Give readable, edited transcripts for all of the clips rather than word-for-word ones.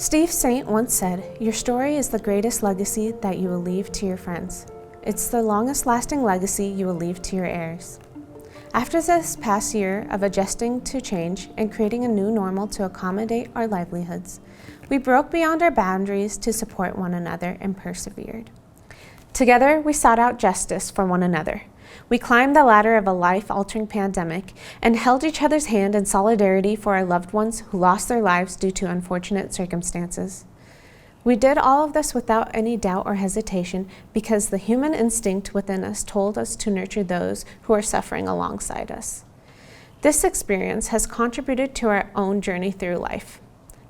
Steve Saint once said, "Your story is the greatest legacy that you will leave to your friends. It's the longest lasting legacy you will leave to your heirs." After this past year of adjusting to change and creating a new normal to accommodate our livelihoods, we broke beyond our boundaries to support one another and persevered. Together, we sought out justice for one another. We climbed the ladder of a life-altering pandemic and held each other's hand in solidarity for our loved ones who lost their lives due to unfortunate circumstances. We did all of this without any doubt or hesitation because the human instinct within us told us to nurture those who are suffering alongside us. This experience has contributed to our own journey through life.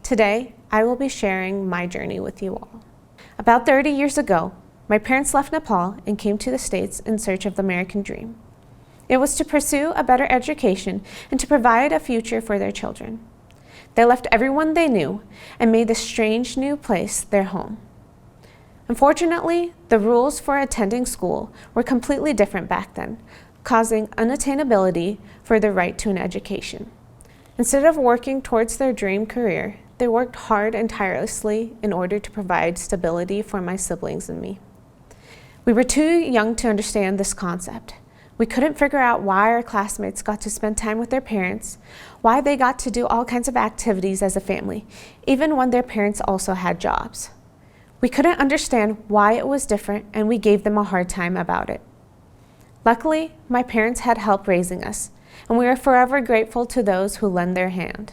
Today, I will be sharing my journey with you all. About 30 years ago, my parents left Nepal and came to the States in search of the American dream. It was to pursue a better education and to provide a future for their children. They left everyone they knew and made this strange new place their home. Unfortunately, the rules for attending school were completely different back then, causing unattainability for the right to an education. Instead of working towards their dream career, they worked hard and tirelessly in order to provide stability for my siblings and me. We were too young to understand this concept. We couldn't figure out why our classmates got to spend time with their parents, why they got to do all kinds of activities as a family, even when their parents also had jobs. We couldn't understand why it was different, and we gave them a hard time about it. Luckily, my parents had help raising us, and we are forever grateful to those who lend their hand.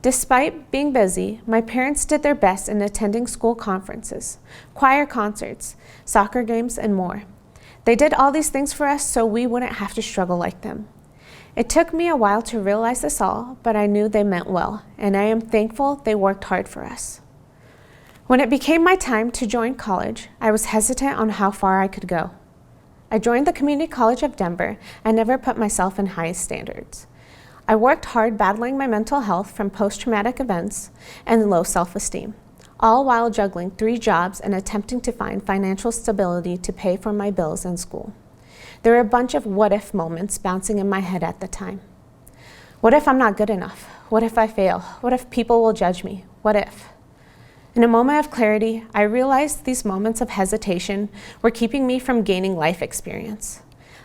Despite being busy, my parents did their best in attending school conferences, choir concerts, soccer games, and more. They did all these things for us so we wouldn't have to struggle like them. It took me a while to realize this all, but I knew they meant well, and I am thankful they worked hard for us. When it became my time to join college, I was hesitant on how far I could go. I joined the Community College of Denver and never put myself in high standards. I worked hard battling my mental health from post-traumatic events and low self-esteem, all while juggling 3 jobs and attempting to find financial stability to pay for my bills and school. There were a bunch of what-if moments bouncing in my head at the time. What if I'm not good enough? What if I fail? What if people will judge me? What if? In a moment of clarity, I realized these moments of hesitation were keeping me from gaining life experience.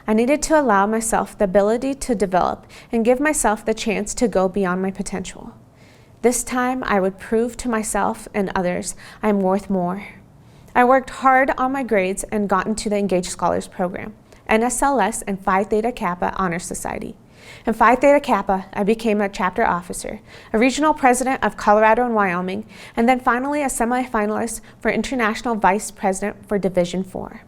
I needed to allow myself the ability to develop and give myself the chance to go beyond my potential. This time, I would prove to myself and others I'm worth more. I worked hard on my grades and got into the Engaged Scholars Program, NSLS, and Phi Theta Kappa Honor Society. In Phi Theta Kappa, I became a chapter officer, a regional president of Colorado and Wyoming, and then finally a semifinalist for international vice president for Division 4.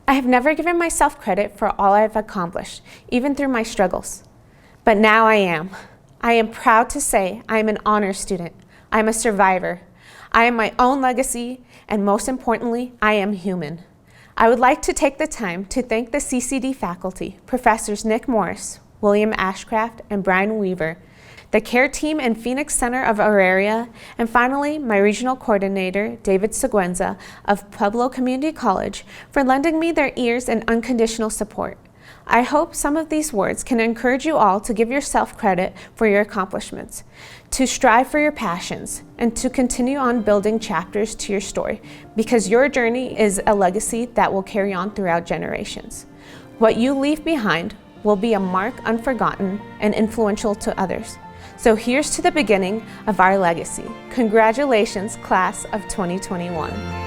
I have never given myself credit for all I've accomplished, even through my struggles. But now I am. I am proud to say I am an honor student. I am a survivor. I am my own legacy, and most importantly, I am human. I would like to take the time to thank the CCD faculty, Professors Nick Morris, William Ashcraft, and Brian Weaver, the care team in Phoenix Center of Auraria, and finally, my regional coordinator, David Seguenza of Pueblo Community College, for lending me their ears and unconditional support. I hope some of these words can encourage you all to give yourself credit for your accomplishments, to strive for your passions, and to continue on building chapters to your story, because your journey is a legacy that will carry on throughout generations. What you leave behind will be a mark unforgotten and influential to others. So here's to the beginning of our legacy. Congratulations, class of 2021.